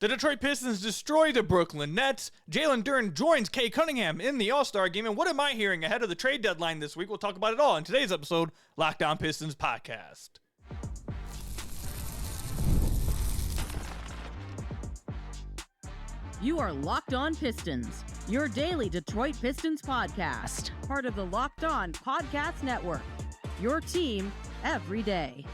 The Detroit Pistons destroy the Brooklyn Nets. Jalen Duren joins Cade Cunningham in the All-Star game. And what am I hearing ahead of the trade deadline this week? We'll talk about it all in today's episode, Locked On Pistons Podcast. You are Locked On Pistons, your daily Detroit Pistons podcast. Part of the Locked On Podcast Network, your team every day.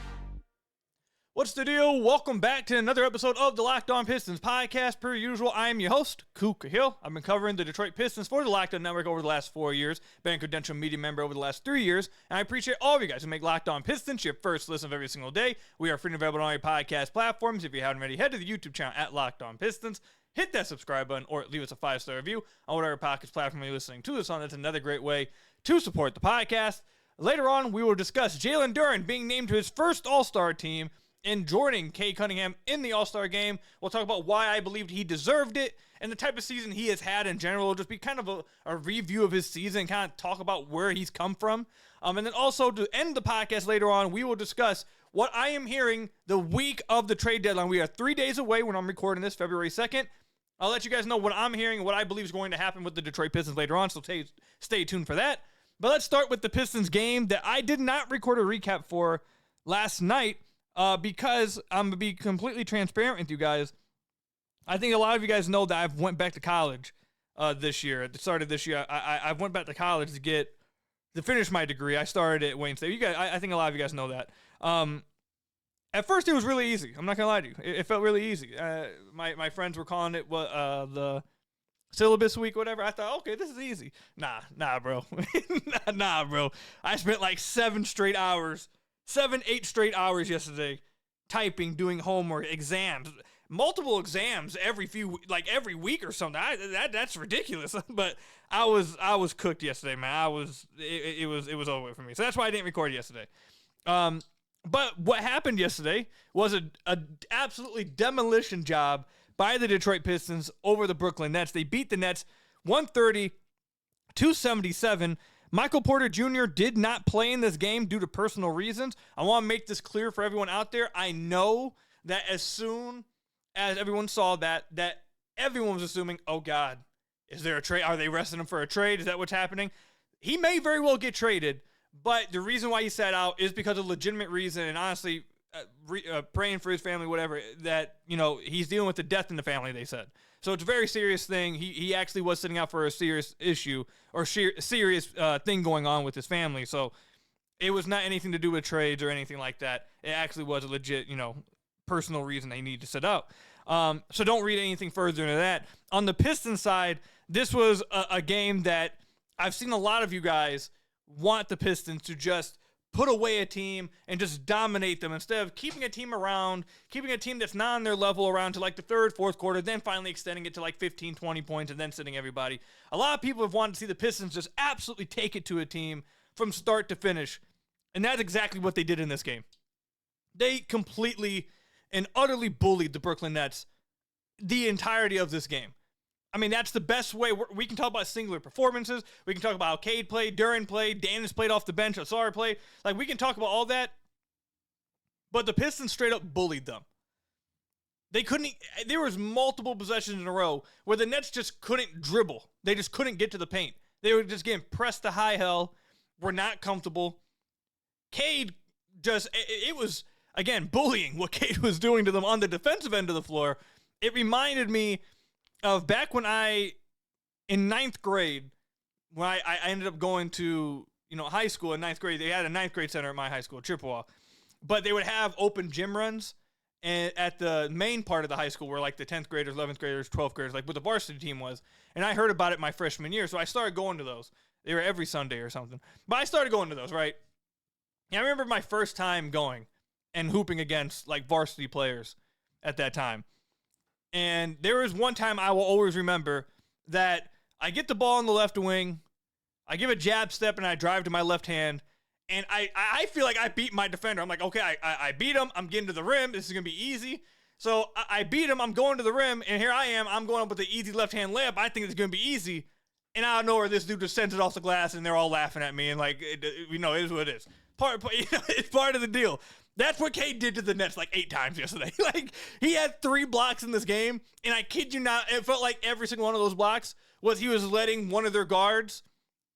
What's the deal? Welcome back to another episode of the Locked On Pistons podcast. Per usual, I am your host, Kuka Hill. I've been covering the Detroit Pistons for the Locked On Network over the last 4 years, been a credential media member over the last 3 years, and I appreciate all of you guys who make Locked On Pistons your first listen of every single day. We are free and available on all your podcast platforms. If you haven't already, head to the YouTube channel at Locked On Pistons. Hit that subscribe button or leave us a 5-star review on whatever podcast platform you're listening to this on. That's another great way to support the podcast. Later on, we will discuss Jalen Duren being named to his first All-Star team and joining Cade Cunningham in the All-Star game. We'll talk about why I believed he deserved it and the type of season he has had in general. It'll just be kind of a review of his season, kind of talk about where he's come from. And then also to end the podcast later on, we will discuss what I am hearing the week of the trade deadline. We are 3 days away when I'm recording this, February 2nd. I'll let you guys know what I'm hearing and what I believe is going to happen with the Detroit Pistons later on, so stay tuned for that. But let's start with the Pistons game that I did not record a recap for last night because I'm going to be completely transparent with you guys. I think a lot of you guys know that I've went back to college this year. At the start of this year, I went back to college to finish my degree. I started at Wayne State. You guys, I think a lot of you guys know that. At first, it was really easy. I'm not going to lie to you. It felt really easy. My friends were calling it the syllabus week, whatever. I thought, okay, this is easy. Nah, bro. nah, bro. I spent like 8 straight hours yesterday typing, doing homework, exams, multiple exams every week or something. That's ridiculous. But I was cooked yesterday, man. It was over for me. So that's why I didn't record yesterday. But what happened yesterday was a absolutely demolition job by the Detroit Pistons over the Brooklyn Nets. They beat the Nets 130-77. Michael Porter Jr. did not play in this game due to personal reasons. I want to make this clear for everyone out there. I know that as soon as everyone saw that everyone was assuming, oh God, is there a trade? Are they resting him for a trade? Is that what's happening? He may very well get traded. But the reason why he sat out is because of legitimate reason, and honestly, praying for his family, whatever, that, he's dealing with the death in the family, they said. So it's a very serious thing. He actually was sitting out for a serious issue or serious thing going on with his family. So it was not anything to do with trades or anything like that. It actually was a legit, personal reason they needed to sit out. So don't read anything further into that. On the Pistons side, this was a game that I've seen a lot of you guys want the Pistons to just put away a team and just dominate them instead of keeping a team around, keeping a team that's not on their level around to like the third, fourth quarter, then finally extending it to like 15, 20 points and then sitting everybody. A lot of people have wanted to see the Pistons just absolutely take it to a team from start to finish, and that's exactly what they did in this game. They completely and utterly bullied the Brooklyn Nets the entirety of this game. I mean, that's the best way. We can talk about singular performances. We can talk about how Cade played, Duren played, Daniss played off the bench, Ausar played. Like, we can talk about all that. But the Pistons straight up bullied them. There was multiple possessions in a row where the Nets just couldn't dribble. They just couldn't get to the paint. They were just getting pressed to high hell. Were not comfortable. Cade it was, again, bullying what Cade was doing to them on the defensive end of the floor. It reminded me of back when in ninth grade, when I ended up going to, high school in ninth grade. They had a ninth grade center at my high school, Chippewa. But they would have open gym runs at the main part of the high school where like the 10th graders, 11th graders, 12th graders, like what the varsity team was. And I heard about it my freshman year, so I started going to those. They were every Sunday or something. But I started going to those, right? And I remember my first time going and hooping against like varsity players at that time. And there was one time I will always remember that I get the ball on the left wing, I give a jab step, and I drive to my left hand, and I feel like I beat my defender. I'm like, okay, I beat him. I'm getting to the rim. This is going to be easy. So I beat him. I'm going to the rim, and here I am. I'm going up with the easy left-hand layup. I think it's going to be easy. And out of nowhere, this dude just sends it off the glass, and they're all laughing at me, and like, it is what it is. It's part of the deal. That's what Cade did to the Nets like 8 times yesterday. Like, he had 3 blocks in this game, and I kid you not, it felt like every single one of those blocks was he was letting one of their guards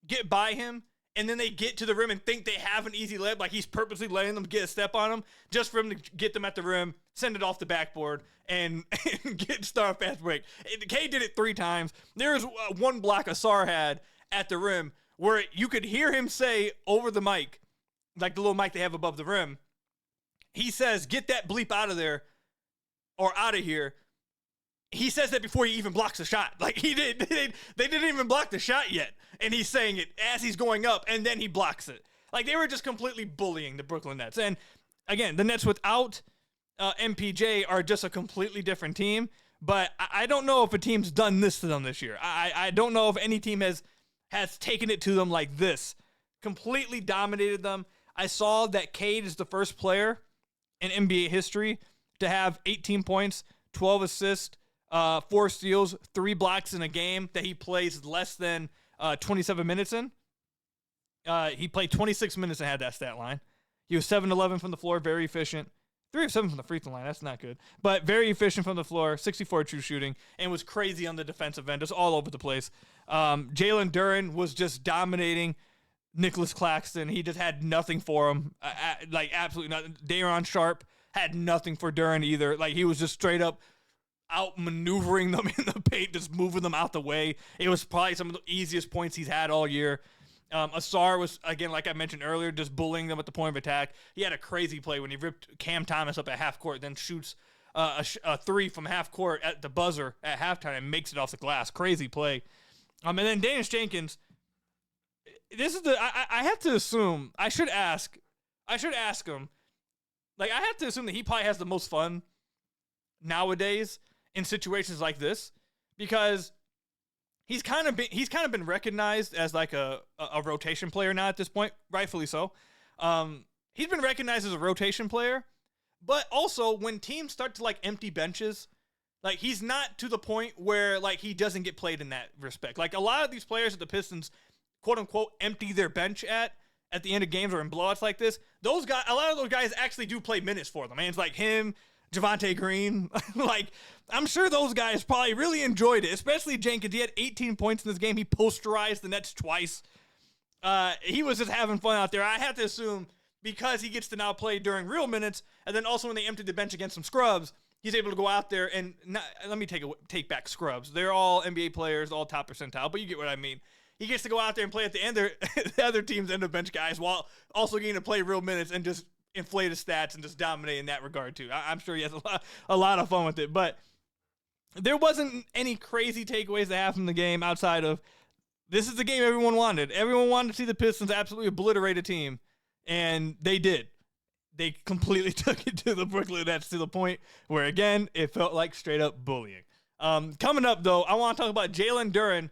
get by him, and then they get to the rim and think they have an easy layup. Like, he's purposely letting them get a step on them just for him to get them at the rim, send it off the backboard, and start a fast break. Cade did it 3 times. There was one block Ausar had at the rim where you could hear him say over the mic, like the little mic they have above the rim, he says, "Get that bleep out of there," or "out of here." He says that before he even blocks the shot. Like, they didn't even block the shot yet. And he's saying it as he's going up, and then he blocks it. Like, they were just completely bullying the Brooklyn Nets. And again, the Nets without MPJ are just a completely different team. But I don't know if a team's done this to them this year. I don't know if any team has taken it to them like this. Completely dominated them. I saw that Cade is the first player in NBA history to have 18 points, 12 assists, 4 steals, 3 blocks in a game that he plays less than 27 minutes in. He played 26 minutes and had that stat line. He was 7-11 from the floor, very efficient. 3 of 7 from the free throw line, that's not good. But very efficient from the floor, 64 true shooting, and was crazy on the defensive end, just all over the place. Jalen Duren was just dominating Nicholas Claxton. He just had nothing for him. Like, absolutely nothing. Daron Sharp had nothing for Duren either. Like, he was just straight up outmaneuvering them in the paint, just moving them out the way. It was probably some of the easiest points he's had all year. Ausar was, again, like I mentioned earlier, just bullying them at the point of attack. He had a crazy play when he ripped Cam Thomas up at half court, then shoots a 3 from half court at the buzzer at halftime and makes it off the glass. Crazy play. And then Daniss Jenkins. This is I have to assume, I should ask him. Like, I have to assume that he probably has the most fun nowadays in situations like this, because he's kind of been recognized as like a rotation player now at this point, rightfully so. He's been recognized as a rotation player, but also when teams start to like empty benches, like, he's not to the point where like he doesn't get played in that respect. Like, a lot of these players at the Pistons, quote unquote, empty their bench at the end of games or in blowouts like this, those guys, a lot of those guys actually do play minutes for them. And it's like him, Javonte Green, like, I'm sure those guys probably really enjoyed it, especially Jenkins. He had 18 points in this game. He posterized the Nets twice. He was just having fun out there. I have to assume because he gets to now play during real minutes, and then also when they emptied the bench against some scrubs, he's able to go out there and let me take back scrubs. They're all NBA players, all top percentile, but you get what I mean. He gets to go out there and play at the end of the other team's end of bench guys while also getting to play real minutes and just inflate his stats and just dominate in that regard too. I'm sure he has a lot of fun with it, but there wasn't any crazy takeaways to have from the game outside of this is the game everyone wanted. Everyone wanted to see the Pistons absolutely obliterate a team, and they did. They completely took it to the Brooklyn Nets to the point where, again, it felt like straight up bullying. Coming up, though, I want to talk about Jalen Duren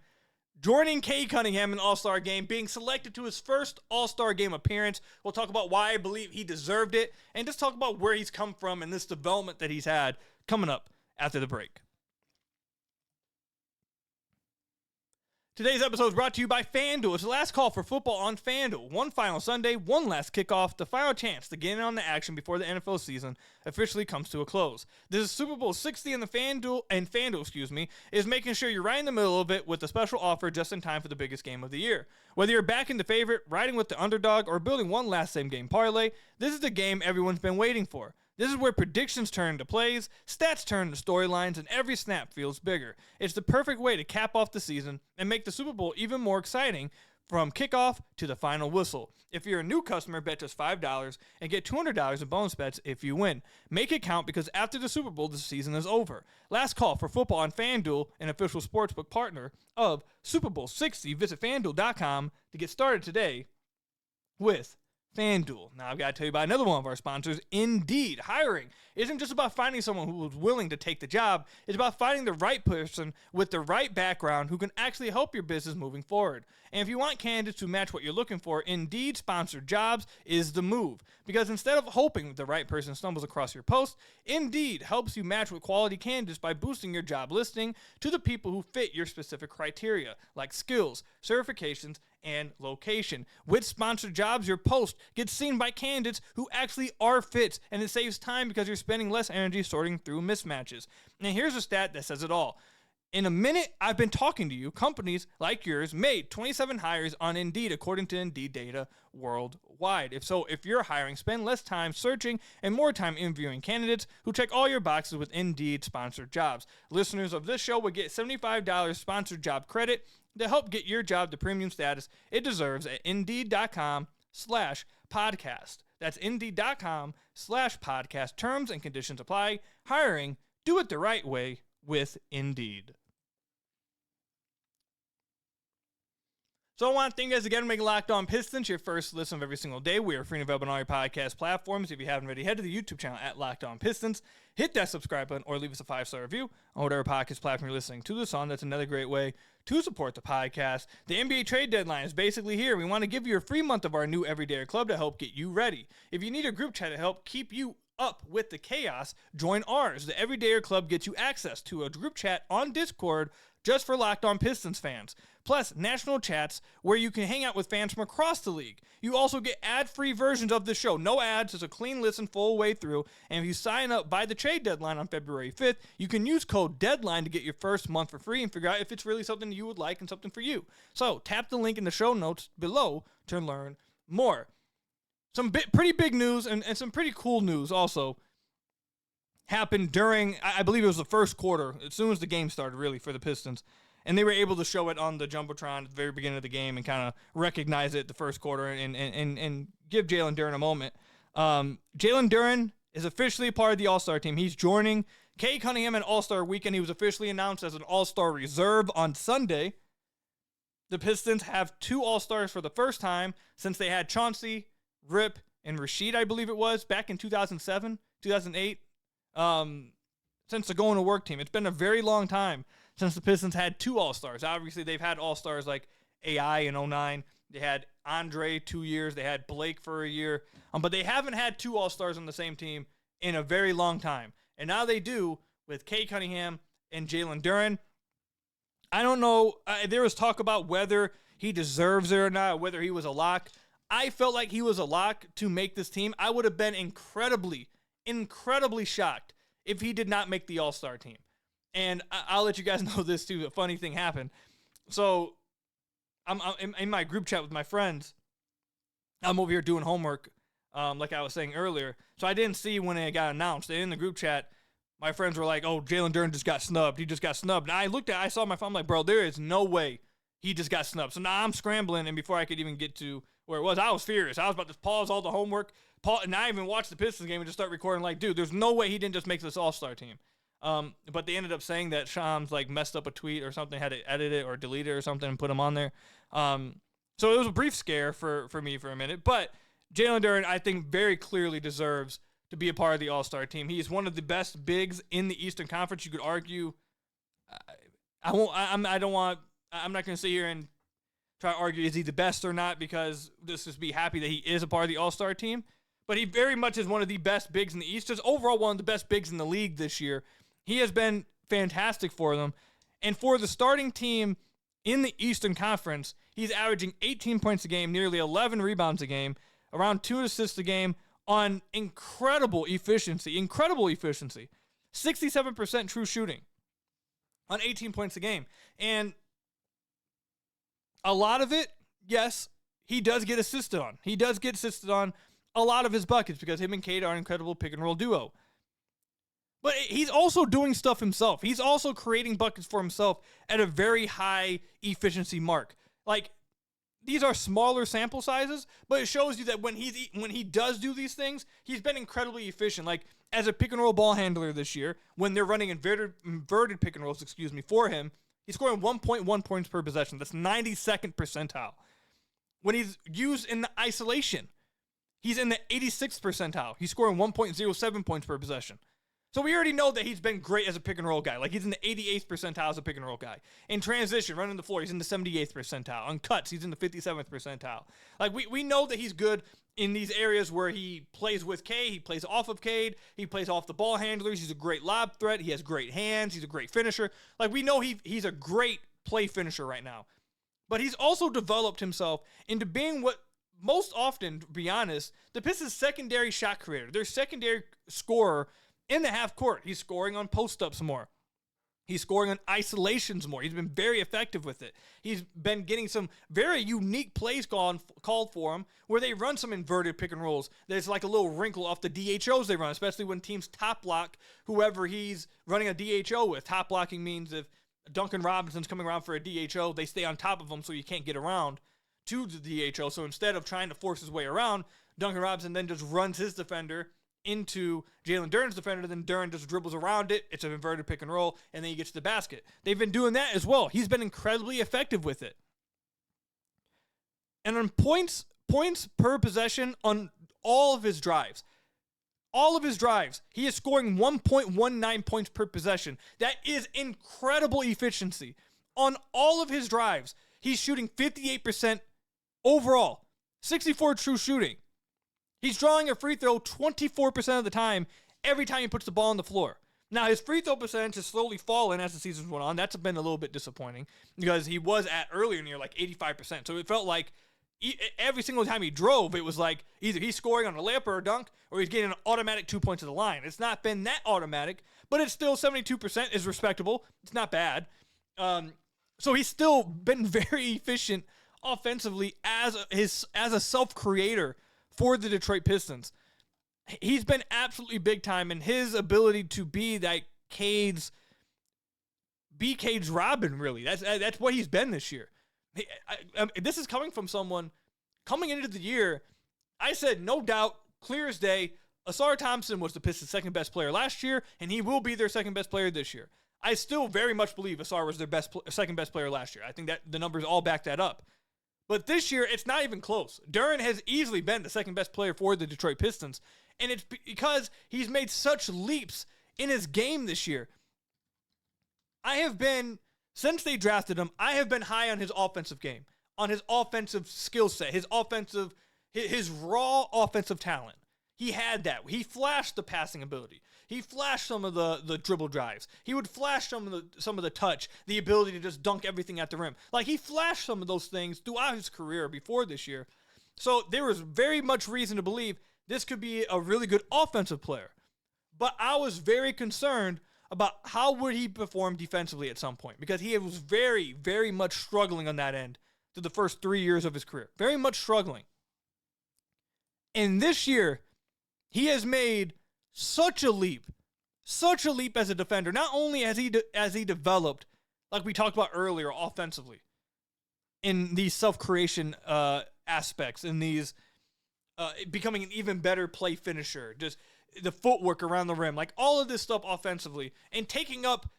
joining Cade Cunningham in the All-Star game, being selected to his first All-Star game appearance. We'll talk about why I believe he deserved it, and just talk about where he's come from and this development that he's had coming up after the break. Today's episode is brought to you by FanDuel. It's the last call for football on FanDuel. One final Sunday, one last kickoff, the final chance to get in on the action before the NFL season officially comes to a close. This is Super Bowl 60 and FanDuel, is making sure you're right in the middle of it with a special offer just in time for the biggest game of the year. Whether you're backing the favorite, riding with the underdog, or building one last same game parlay, this is the game everyone's been waiting for. This is where predictions turn into plays, stats turn into storylines, and every snap feels bigger. It's the perfect way to cap off the season and make the Super Bowl even more exciting from kickoff to the final whistle. If you're a new customer, bet just $5 and get $200 in bonus bets if you win. Make it count because after the Super Bowl, the season is over. Last call for football on FanDuel, an official sportsbook partner of Super Bowl 60. Visit FanDuel.com to get started today with FanDuel. Now, I've got to tell you about another one of our sponsors, Indeed. Hiring isn't just about finding someone who is willing to take the job. It's about finding the right person with the right background who can actually help your business moving forward. And if you want candidates who match what you're looking for, Indeed sponsored jobs is the move. Because instead of hoping the right person stumbles across your post, Indeed helps you match with quality candidates by boosting your job listing to the people who fit your specific criteria, like skills, certifications, and location. With sponsored jobs, your post gets seen by candidates who actually are fits, and it saves time because you're spending less energy sorting through mismatches. And here's a stat that says it all. In a minute I've been talking to you, companies like yours made 27 hires on Indeed, according to Indeed data worldwide. If you're hiring, spend less time searching and more time interviewing candidates who check all your boxes with Indeed sponsored jobs. Listeners of this show will get $75 sponsored job credit to help get your job the premium status it deserves at Indeed.com/podcast. That's Indeed.com/podcast. Terms and conditions apply. Hiring, do it the right way with Indeed. So I want to thank you guys again for making Locked On Pistons your first listen of every single day. We are free and available on all your podcast platforms. If you haven't already, head to the YouTube channel at Locked On Pistons. Hit that subscribe button or leave us a 5-star review on whatever podcast platform you're listening to this on. That's another great way to support the podcast. The NBA trade deadline is basically here. We want to give you a free month of our new Everyday Club to help get you ready. If you need a group chat to help keep you up with the chaos, join ours. The Everydayer Club gets you access to a group chat on Discord just for Locked On Pistons fans, plus national chats where you can hang out with fans from across the league. You also get ad-free versions of the show. No ads, just a clean listen full way through. And if you sign up by the trade deadline on February 5th, you can use code DEADLINE to get your first month for free and figure out if it's really something you would like and something for you. So tap the link in the show notes below to learn more. Some pretty big news and some pretty cool news also happened during, I believe it was the first quarter, as soon as the game started, really, for the Pistons. And they were able to show it on the Jumbotron at the very beginning of the game and kind of recognize it the first quarter and give Jalen Duren a moment. Jalen Duren is officially part of the All-Star team. He's joining Cade Cunningham at All-Star Weekend. He was officially announced as an All-Star reserve on Sunday. The Pistons have 2 All-Stars for the first time since they had Chauncey, Rip, and Rasheed, I believe it was, back in 2007, 2008, since the going to work team. It's been a very long time since the Pistons had 2 All-Stars. Obviously, they've had All-Stars like AI in 2009. They had Andre 2 years. They had Blake for a year. But they haven't had 2 All-Stars on the same team in a very long time. And now they do with Cade Cunningham and Jalen Duren. I don't know. There was talk about whether he deserves it or not, whether he was a lock. I felt like he was a lock to make this team. I would have been incredibly shocked if he did not make the All-Star team. And I'll let you guys know this too. A funny thing happened. So I'm in my group chat with my friends. I'm over here doing homework, like I was saying earlier. So I didn't see when it got announced. And in the group chat, my friends were like, "Oh, Jalen Duren just got snubbed. He just got snubbed." And I saw my phone. I'm like, "Bro, there is no way he just got snubbed." So now I'm scrambling, and before I could even get to where it was, I was furious. I was about to pause all the homework, and I even watched the Pistons game and just start recording like, dude, there's no way he didn't just make this All-Star team. But they ended up saying that Shams like messed up a tweet or something, had to edit it or delete it or something and put him on there. So it was a brief scare for me for a minute. But Jalen Duren, I think, very clearly deserves to be a part of the All-Star team. He is one of the best bigs in the Eastern Conference. You could argue. I'm not going to sit here and try to argue is he the best or not, because let's just be happy that he is a part of the All-Star team. But he very much is one of the best bigs in the East. Just overall one of the best bigs in the league this year. He has been fantastic for them. And for the starting team in the Eastern Conference, he's averaging 18 points a game, nearly 11 rebounds a game, around 2 assists a game on incredible efficiency. 67% true shooting on 18 points a game. And a lot of it, yes, he does get assisted on. He does get assisted on a lot of his buckets because him and Cade are an incredible pick-and-roll duo. But he's also doing stuff himself. He's also creating buckets for himself at a very high efficiency mark. Like, these are smaller sample sizes, but it shows you that when he does do these things, he's been incredibly efficient. Like, as a pick-and-roll ball handler this year, when they're running inverted pick-and-rolls, for him, he's scoring 1.1 points per possession. That's 92nd percentile. When he's used in the isolation, he's in the 86th percentile. He's scoring 1.07 points per possession. So we already know that he's been great as a pick-and-roll guy. Like, he's in the 88th percentile as a pick-and-roll guy. In transition, running the floor, he's in the 78th percentile. On cuts, he's in the 57th percentile. Like, we know that he's good in these areas where he plays with Cade, he plays off of Cade, he plays off the ball handlers, he's a great lob threat, he has great hands, he's a great finisher. Like, we know he's a great play finisher right now. But he's also developed himself into being what most often, to be honest, the Pistons' secondary shot creator, their secondary scorer in the half court. He's scoring on post-ups more. He's scoring on isolations more. He's been very effective with it. He's been getting some very unique plays called for him where they run some inverted pick and rolls. There's like a little wrinkle off the DHOs they run, especially when teams top block whoever he's running a DHO with. Top blocking means if Duncan Robinson's coming around for a DHO, they stay on top of him so you can't get around to the DHO. So instead of trying to force his way around, Duncan Robinson then just runs his defender into Jalen Duren's defender, then Duren just dribbles around it. It's an inverted pick and roll, and then he gets to the basket. They've been doing that as well. He's been incredibly effective with it. And on points per possession on all of his drives, he is scoring 1.19 points per possession. That is incredible efficiency. On all of his drives, he's shooting 58% overall, 64 true shooting. He's drawing a free throw 24% of the time every time he puts the ball on the floor. Now, his free throw percentage has slowly fallen as the season's went on. That's been a little bit disappointing because he was at earlier in the year like 85%. So it felt like every single time he drove, it was like either he's scoring on a layup or a dunk or he's getting an automatic 2 points to the line. It's not been that automatic, but it's still 72% is respectable. It's not bad. So he's still been very efficient offensively as a self-creator for the Detroit Pistons. He's been absolutely big time, and his ability to be that Cade's Robin, really. That's what he's been this year. This is coming from someone coming into the year. I said, no doubt, clear as day, Ausar Thompson was the Pistons' second best player last year, and he will be their second best player this year. I still very much believe Ausar was their second best player last year. I think that the numbers all back that up. But this year, it's not even close. Duren has easily been the second best player for the Detroit Pistons, and it's because he's made such leaps in his game this year. Since they drafted him, I have been high on his offensive game, on his offensive skill set, his raw offensive talent. He had that. He flashed the passing ability. He flashed some of the dribble drives. He would flash some of the touch, the ability to just dunk everything at the rim. Like, he flashed some of those things throughout his career before this year. So there was very much reason to believe this could be a really good offensive player. But I was very concerned about how would he perform defensively at some point, because he was very, very much struggling on that end through the first 3 years of his career. Very much struggling. And this year, he has made such a leap as a defender. Not only has he developed, like we talked about earlier, offensively, in these self-creation aspects, in these becoming an even better play finisher, just the footwork around the rim, like all of this stuff offensively, and taking up,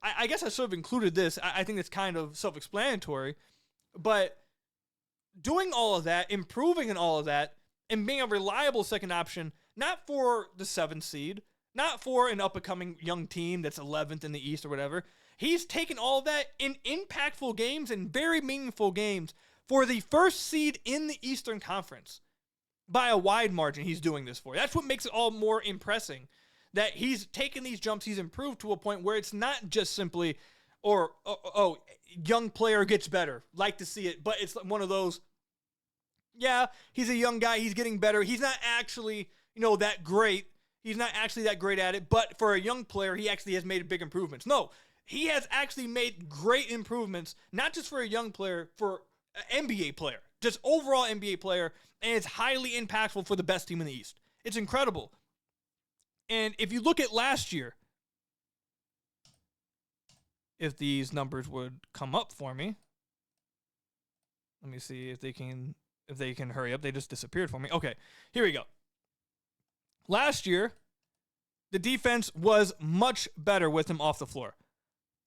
I guess I sort of included this, I think it's kind of self-explanatory, but doing all of that, improving in all of that, and being a reliable second option, not for the 7th seed, not for an up-and-coming young team that's 11th in the East or whatever. He's taken all of that in impactful games and very meaningful games for the 1st seed in the Eastern Conference. By a wide margin, he's doing this for. That's what makes it all more impressive, that he's taken these jumps, he's improved to a point where it's not just simply, young player gets better, like to see it, but it's one of those, yeah, he's a young guy, he's getting better, he's not actually, that great, he's not actually that great at it, but for a young player, he actually has made big improvements. No, he has actually made great improvements, not just for a young player, for an NBA player, just overall NBA player, and it's highly impactful for the best team in the East. It's incredible. And if you look at last year, if these numbers would come up for me, let me see if they can hurry up. They just disappeared for me. Okay, here we go. Last year, the defense was much better with him off the floor.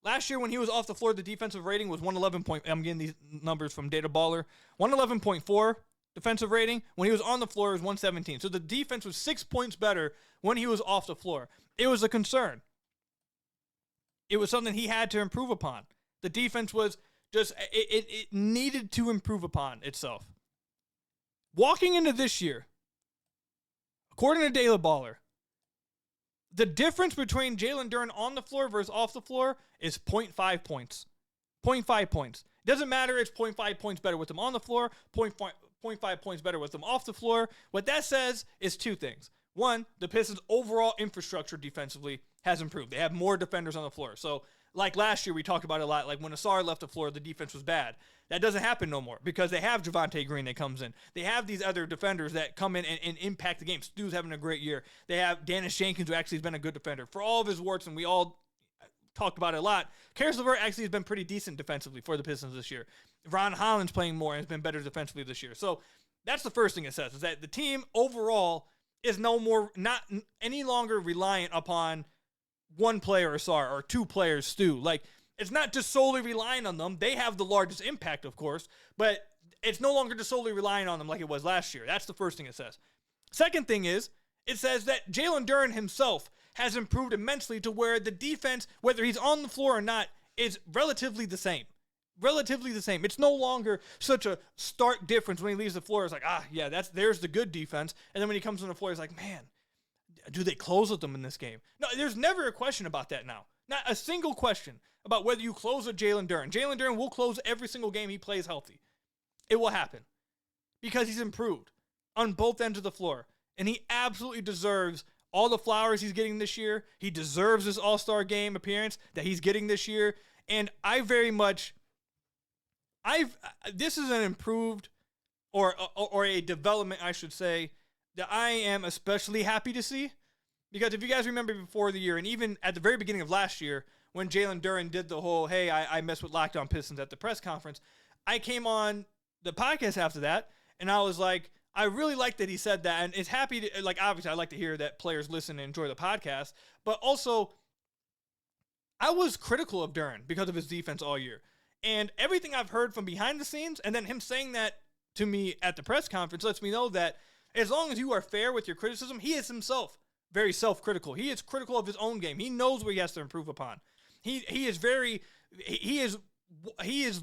Last year, when he was off the floor, the defensive rating was 111. I'm getting these numbers from Data Baller. 111.4 defensive rating. When he was on the floor, it was 117. So the defense was 6 points better when he was off the floor. It was a concern. It was something he had to improve upon. The defense was just, it needed to improve upon itself. Walking into this year, according to Data Baller, the difference between Jalen Duren on the floor versus off the floor is 0.5 points. 0.5 points. Doesn't matter. It's 0.5 points better with them on the floor, 0.5 points better with them off the floor. What that says is two things. One, the Pistons' overall infrastructure defensively has improved. They have more defenders on the floor. So, like last year, we talked about it a lot. Like when Ausar left the floor, the defense was bad. That doesn't happen no more because they have Javonte Green that comes in. They have these other defenders that come in and impact the game. Stu's having a great year. They have Daniss Jenkins, who actually has been a good defender. For all of his warts, and we all talked about it a lot, Caris LeVert actually has been pretty decent defensively for the Pistons this year. Holland's playing more and has been better defensively this year. So that's the first thing it says, is that the team overall is not any longer reliant upon one player, Ausar, or two players, Stu. Like, it's not just solely relying on them. They have the largest impact, of course, but it's no longer just solely relying on them like it was last year. That's the first thing it says. Second thing is, it says that Jalen Duren himself has improved immensely to where the defense, whether he's on the floor or not, is relatively the same. Relatively the same. It's no longer such a stark difference when he leaves the floor. It's like, there's the good defense. And then when he comes on the floor, he's like, man, do they close with them in this game? No, there's never a question about that now. Not a single question about whether you close with Jalen Duren. Jalen Duren will close every single game he plays healthy. It will happen because he's improved on both ends of the floor. And he absolutely deserves all the flowers he's getting this year. He deserves this All-Star game appearance that he's getting this year. And this is an improved or a development, I should say, that I am especially happy to see. Because if you guys remember before the year, and even at the very beginning of last year, when Jalen Duren did the whole, hey, I messed with Locked On Pistons at the press conference, I came on the podcast after that, and I was like, I really like that he said that, and it's happy to, like, obviously I like to hear that players listen and enjoy the podcast, but also, I was critical of Duren because of his defense all year. And everything I've heard from behind the scenes, and then him saying that to me at the press conference, lets me know that as long as you are fair with your criticism, he is himself very self-critical. He is critical of his own game. He knows where he has to improve upon. He is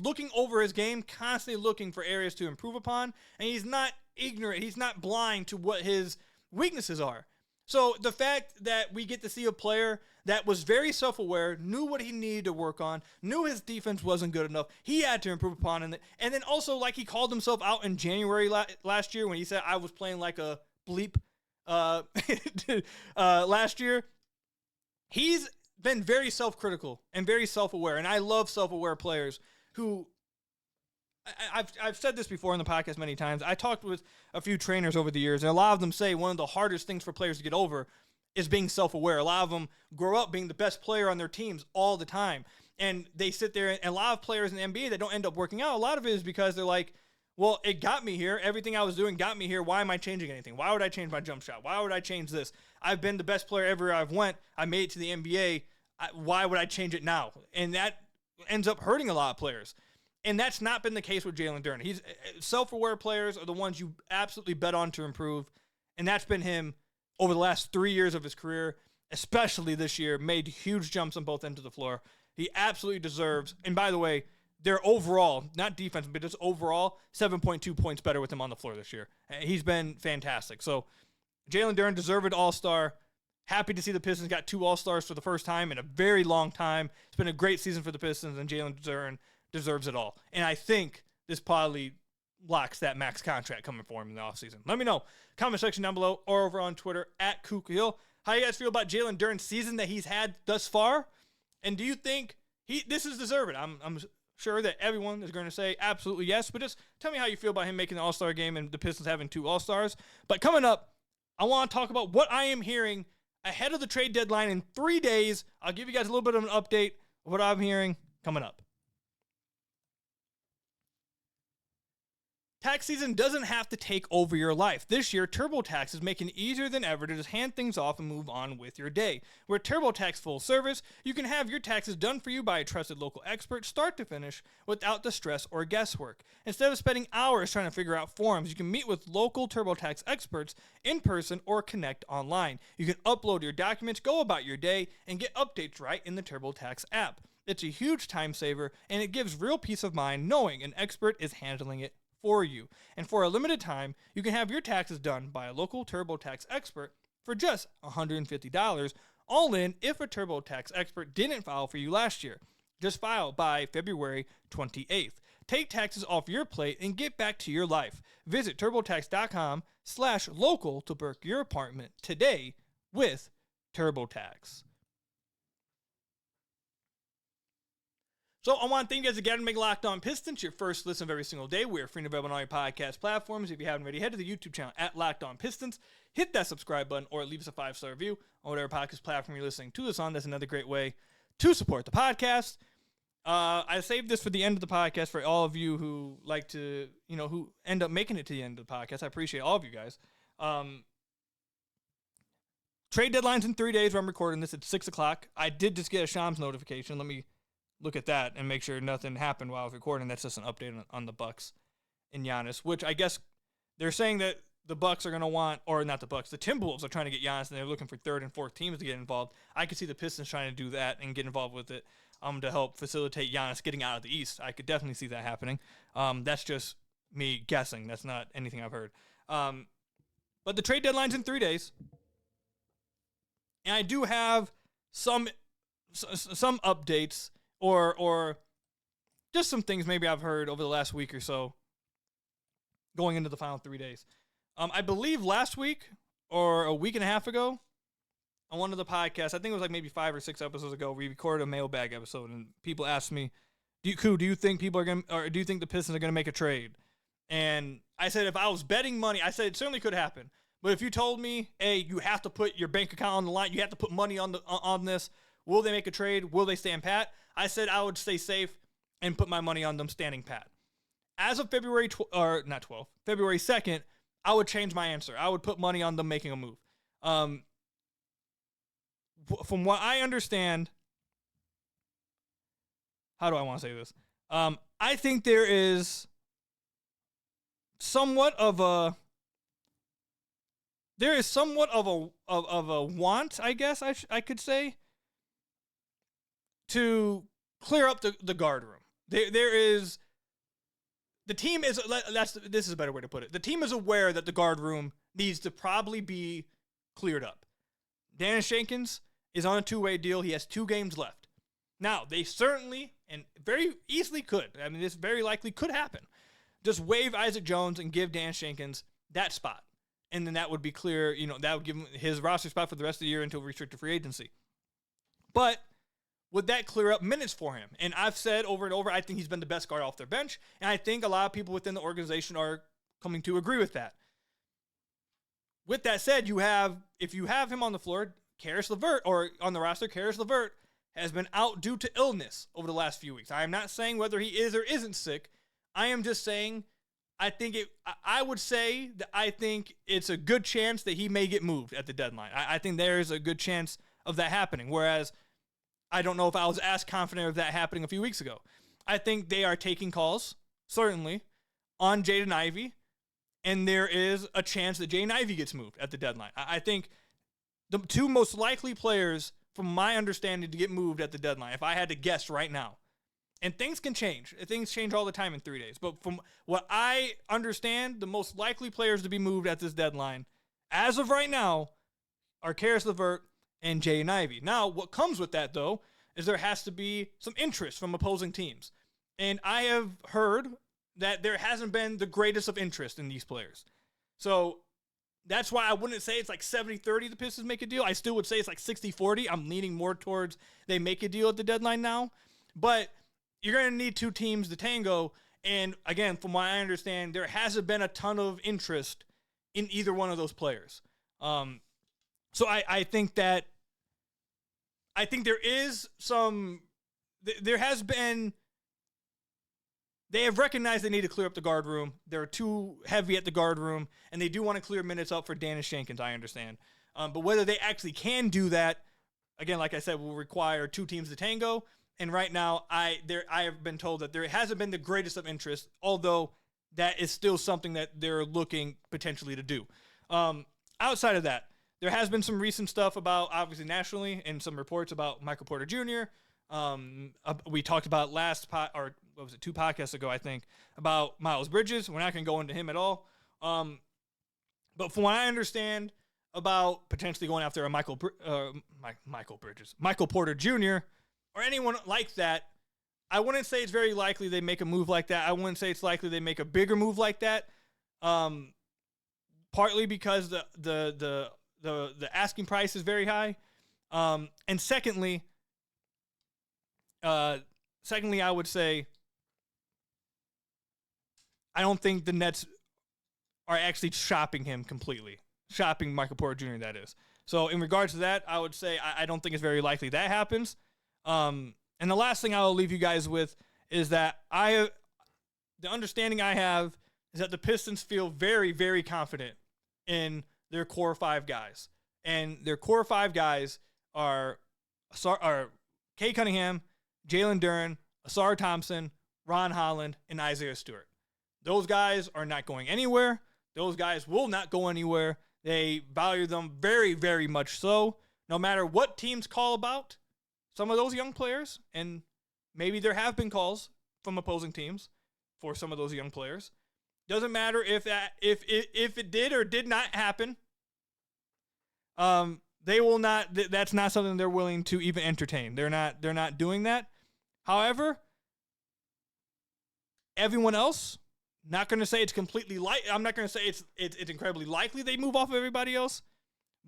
looking over his game, constantly looking for areas to improve upon, and he's not ignorant. He's not blind to what his weaknesses are. So the fact that we get to see a player that was very self-aware, knew what he needed to work on, knew his defense wasn't good enough, he had to improve upon it. And then also, like, he called himself out in January last year when he said, I was playing like a bleep last year. He's been very self-critical and very self-aware, and I love self-aware players who, I've said this before in the podcast many times. I talked with a few trainers over the years, and a lot of them say one of the hardest things for players to get over is being self-aware. A lot of them grow up being the best player on their teams all the time, and they sit there, and a lot of players in the NBA that don't end up working out, a lot of it is because they're like, well, it got me here. Everything I was doing got me here. Why am I changing anything? Why would I change my jump shot? Why would I change this? I've been the best player everywhere I've went. I made it to the NBA. Why would I change it now? And that ends up hurting a lot of players. And that's not been the case with Jalen Duren. He's self-aware players are the ones you absolutely bet on to improve. And that's been him over the last 3 years of his career, especially this year, made huge jumps on both ends of the floor. He absolutely deserves, and by the way, they're overall, not defense, but just overall, 7.2 points better with him on the floor this year. He's been fantastic. So Jalen Duren, deserved All-Star. Happy to see the Pistons got 2 All-Stars for the first time in a very long time. It's been a great season for the Pistons, and Jalen Duren deserves it all. And I think this probably locks that max contract coming for him in the offseason. Let me know. Comment section down below or over on Twitter at KookHill. How you guys feel about Jalen Duren's season that he's had thus far? And do you think this is deserved? I'm sure that everyone is going to say absolutely yes, but just tell me how you feel about him making the All-Star game and the Pistons having 2 All-Stars. But coming up, I want to talk about what I am hearing ahead of the trade deadline in 3 days. I'll give you guys a little bit of an update of what I'm hearing coming up. Tax season doesn't have to take over your life. This year, TurboTax is making it easier than ever to just hand things off and move on with your day. With TurboTax Full Service, you can have your taxes done for you by a trusted local expert start to finish without the stress or guesswork. Instead of spending hours trying to figure out forms, you can meet with local TurboTax experts in person or connect online. You can upload your documents, go about your day, and get updates right in the TurboTax app. It's a huge time saver, and it gives real peace of mind knowing an expert is handling it for you. And for a limited time, you can have your taxes done by a local TurboTax expert for just $150, all in if a TurboTax expert didn't file for you last year. Just file by February 28th. take taxes off your plate, and get back to your life. Visit TurboTax.com/local to book your apartment today with TurboTax. So I want to thank you guys again for making Locked On Pistons your first listen of every single day. We are free and available on all your podcast platforms. If you haven't already, head to the YouTube channel at Locked On Pistons. Hit that subscribe button or leave us a 5-star review on whatever podcast platform you're listening to this on. That's another great way to support the podcast. I saved this for the end of the podcast for all of you who like to, who end up making it to the end of the podcast. I appreciate all of you guys. Trade deadline's in 3 days. Where I'm recording this at 6 o'clock. I did just get a Shams notification. Let me look at that and make sure nothing happened while I was recording. That's just an update on the Bucks and Giannis, which I guess they're saying that the Bucks are going to want, or not the Bucks, the Timberwolves are trying to get Giannis, and they're looking for third and fourth teams to get involved. I could see the Pistons trying to do that and get involved with it to help facilitate Giannis getting out of the East. I could definitely see that happening. That's just me guessing. That's not anything I've heard. But the trade deadline's in 3 days. And I do have some updates or just some things maybe I've heard over the last week or so going into the final 3 days. I believe last week or a week and a half ago on one of the podcasts, I think it was like maybe 5 or 6 episodes ago, we recorded a mailbag episode and people asked me, do you think people are going to, or do you think the Pistons are going to make a trade? And I said, if I was betting money, I said it certainly could happen. But if you told me, hey, you have to put your bank account on the line, you have to put money on this, will they make a trade? Will they stand pat? I said I would stay safe and put my money on them standing pat. As of February 2nd, I would change my answer. I would put money on them making a move. From what I understand, how do I want to say this? I think there is somewhat of a want, I guess I could say, to clear up the guard room. This is a better way to put it. The team is aware that the guard room needs to probably be cleared up. Daniss Jenkins is on a 2-way deal. He has 2 games left. Now, they certainly and very easily could. I mean, this very likely could happen. Just waive Isaac Jones and give Daniss Jenkins that spot. And then that would be clear. That would give him his roster spot for the rest of the year until restricted free agency. But would that clear up minutes for him? And I've said over and over, I think he's been the best guard off their bench. And I think a lot of people within the organization are coming to agree with that. With that said, if you have him on the floor, Caris LeVert, or on the roster, Caris LeVert has been out due to illness over the last few weeks. I am not saying whether he is or isn't sick. I am just saying I would say that I think it's a good chance that he may get moved at the deadline. I think there's a good chance of that happening, whereas I don't know if I was as confident of that happening a few weeks ago. I think they are taking calls, certainly, on Jaden Ivey, and there is a chance that Jaden Ivey gets moved at the deadline. I think the 2 most likely players, from my understanding, to get moved at the deadline, if I had to guess right now, and things can change. Things change all the time in 3 days. But from what I understand, the most likely players to be moved at this deadline, as of right now, are Caris LeVert and Jaden Ivey. Now, what comes with that, though, is there has to be some interest from opposing teams. And I have heard that there hasn't been the greatest of interest in these players. So that's why I wouldn't say it's like 70-30 the Pistons make a deal. I still would say it's like 60-40. I'm leaning more towards they make a deal at the deadline now. But you're going to need 2 teams to tango. And again, from what I understand, there hasn't been a ton of interest in either one of those players. So I think there is there has been, they have recognized they need to clear up the guard room. They're too heavy at the guard room, and they do want to clear minutes up for Daniss Jenkins, I understand. But whether they actually can do that, again, like I said, will require 2 teams to tango. And right now, I have been told that there hasn't been the greatest of interest, although that is still something that they're looking potentially to do. Outside of that, there has been some recent stuff about, obviously nationally, and some reports about Michael Porter Jr. We talked about 2 podcasts ago, I think, about Miles Bridges. We're not going to go into him at all. But from what I understand about potentially going after a Michael Porter Jr., or anyone like that, I wouldn't say it's very likely they make a move like that. I wouldn't say it's likely they make a bigger move like that. Partly because the asking price is very high, and secondly, I would say I don't think the Nets are actually shopping him completely, shopping Michael Porter Jr. That is. So in regards to that, I would say I don't think it's very likely that happens. And the last thing I will leave you guys with is that the understanding I have is that the Pistons feel very, very confident in their core 5 guys. And their core 5 guys are Cade Cunningham, Jalen Duren, Ausar Thompson, Ron Holland, and Isaiah Stewart. Those guys are not going anywhere. Those guys will not go anywhere. They value them very, very much so. No matter what teams call about some of those young players, and maybe there have been calls from opposing teams for some of those young players. Doesn't matter if it did or did not happen. They will not. That's not something they're willing to even entertain. They're not doing that. However, everyone else, not going to say it's completely I'm not going to say it's incredibly likely they move off of everybody else.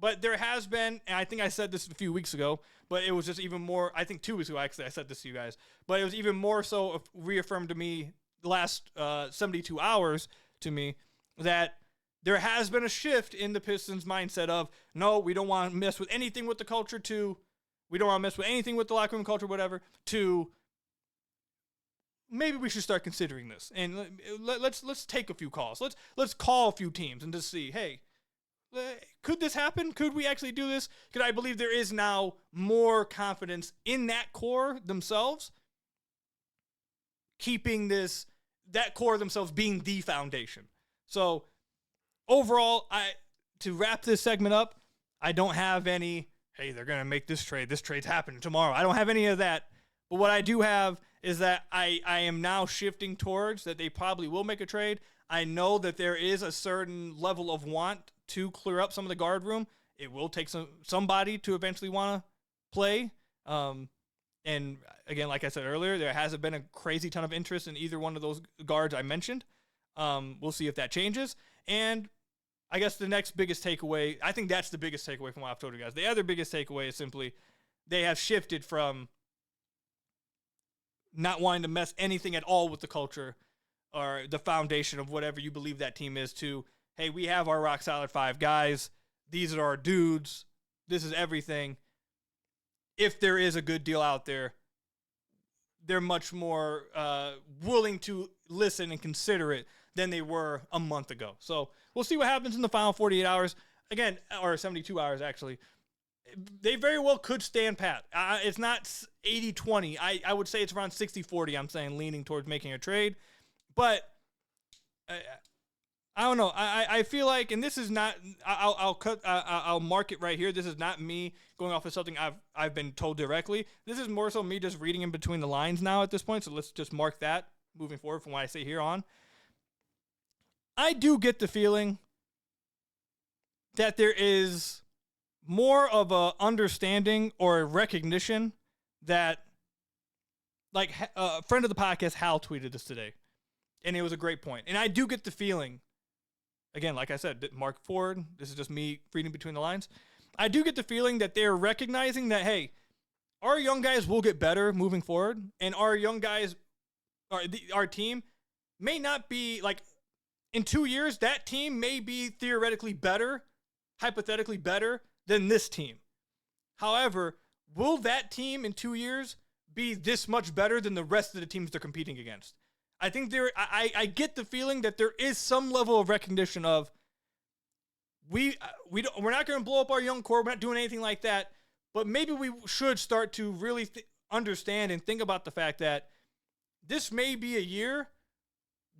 But there has been, and I think I said this a few weeks ago, but it was just even more, I think 2 weeks ago, actually, I said this to you guys. But it was even more so reaffirmed to me the last 72 hours to me that there has been a shift in the Pistons' mindset of, no, we don't want to mess with anything with the culture, to we don't want to mess with anything with the locker room culture, whatever, to maybe we should start considering this. And let's take a few calls. Let's call a few teams and just see, hey, could this happen? Could we actually do this? Because I believe there is now more confidence in that core themselves, keeping that core themselves being the foundation. So overall, to wrap this segment up, I don't have any, hey, they're going to make this trade. This trade's happening tomorrow. I don't have any of that. But what I do have is that I am now shifting towards that they probably will make a trade. I know that there is a certain level of want to clear up some of the guard room. It will take somebody to eventually want to play. And again, like I said earlier, there hasn't been a crazy ton of interest in either one of those guards I mentioned. We'll see if that changes. And I guess the next biggest takeaway, I think that's the biggest takeaway from what I've told you guys. The other biggest takeaway is simply they have shifted from not wanting to mess anything at all with the culture or the foundation of whatever you believe that team is to, hey, we have our rock solid 5 guys. These are our dudes. This is everything. If there is a good deal out there, they're much more willing to listen and consider it than they were a month ago. So we'll see what happens in the final 48 hours. Again, or 72 hours, actually. They very well could stand pat. It's not 80-20. I would say it's around 60-40, I'm saying, leaning towards making a trade. But I don't know. I feel like, and this is not, I'll mark it right here. This is not me going off of something I've been told directly. This is more so me just reading in between the lines now at this point. So let's just mark that moving forward from what I say here on. I do get the feeling that there is more of a understanding or a recognition that, like a friend of the podcast, Hal, tweeted this today. And it was a great point. And I do get the feeling, again, like I said, Mark Ford, this is just me reading between the lines. I do get the feeling that they're recognizing that, hey, our young guys will get better moving forward. And our young guys, our team may not be, like, in 2 years, that team may be theoretically better, hypothetically better than this team. However, will that team in 2 years be this much better than the rest of the teams they're competing against? I think I get the feeling that there is some level of recognition of we're not going to blow up our young core. We're not doing anything like that. But maybe we should start to really understand and think about the fact that this may be a year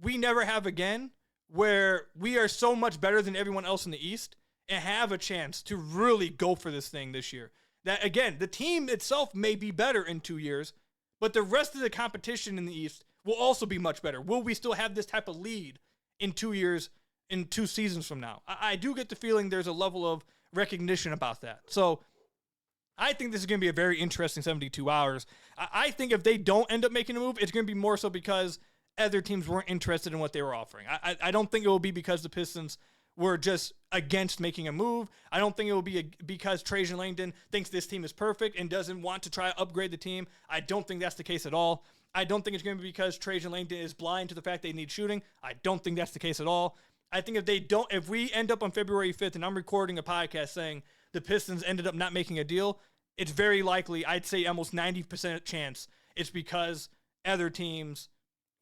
we never have again where we are so much better than everyone else in the East and have a chance to really go for this thing this year. That, again, the team itself may be better in 2 years, but the rest of the competition in the East will also be much better. Will we still have this type of lead in 2 years, in 2 seasons from now? I do get the feeling there's a level of recognition about that. So I think this is going to be a very interesting 72 hours. I think if they don't end up making a move, it's going to be more so because other teams weren't interested in what they were offering. I don't think it will be because the Pistons were just against making a move. I don't think it will be because Trajan Langdon thinks this team is perfect and doesn't want to try to upgrade the team. I don't think that's the case at all. I don't think it's going to be because Trajan Langdon is blind to the fact they need shooting. I don't think that's the case at all. I think if we end up on February 5th and I'm recording a podcast saying the Pistons ended up not making a deal, it's very likely, I'd say almost 90% chance, it's because other teams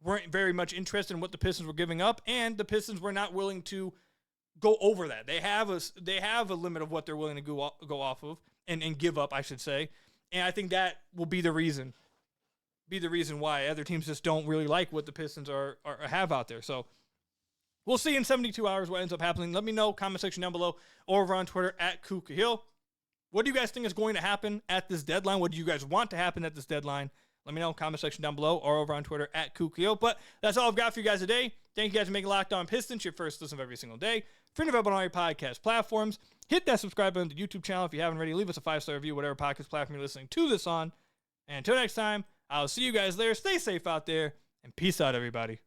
weren't very much interested in what the Pistons were giving up, and the Pistons were not willing to go over that. They have a limit of what they're willing to go off of and give up, I should say. And I think that will be the reason why other teams just don't really like what the Pistons have out there. So we'll see in 72 hours what ends up happening. Let me know, comment section down below, or over on Twitter @KukaHill. What do you guys think is going to happen at this deadline? What do you guys want to happen at this deadline? Let me know, comment section down below, or over on Twitter @KukaHill. But that's all I've got for you guys today. Thank you guys for making Locked On Pistons your first listen of every single day. Friend of up on all your podcast platforms. Hit that subscribe button to the YouTube channel if you haven't already. Leave us a 5-star review, whatever podcast platform you're listening to this on. And until next time, I'll see you guys there. Stay safe out there, and peace out, everybody.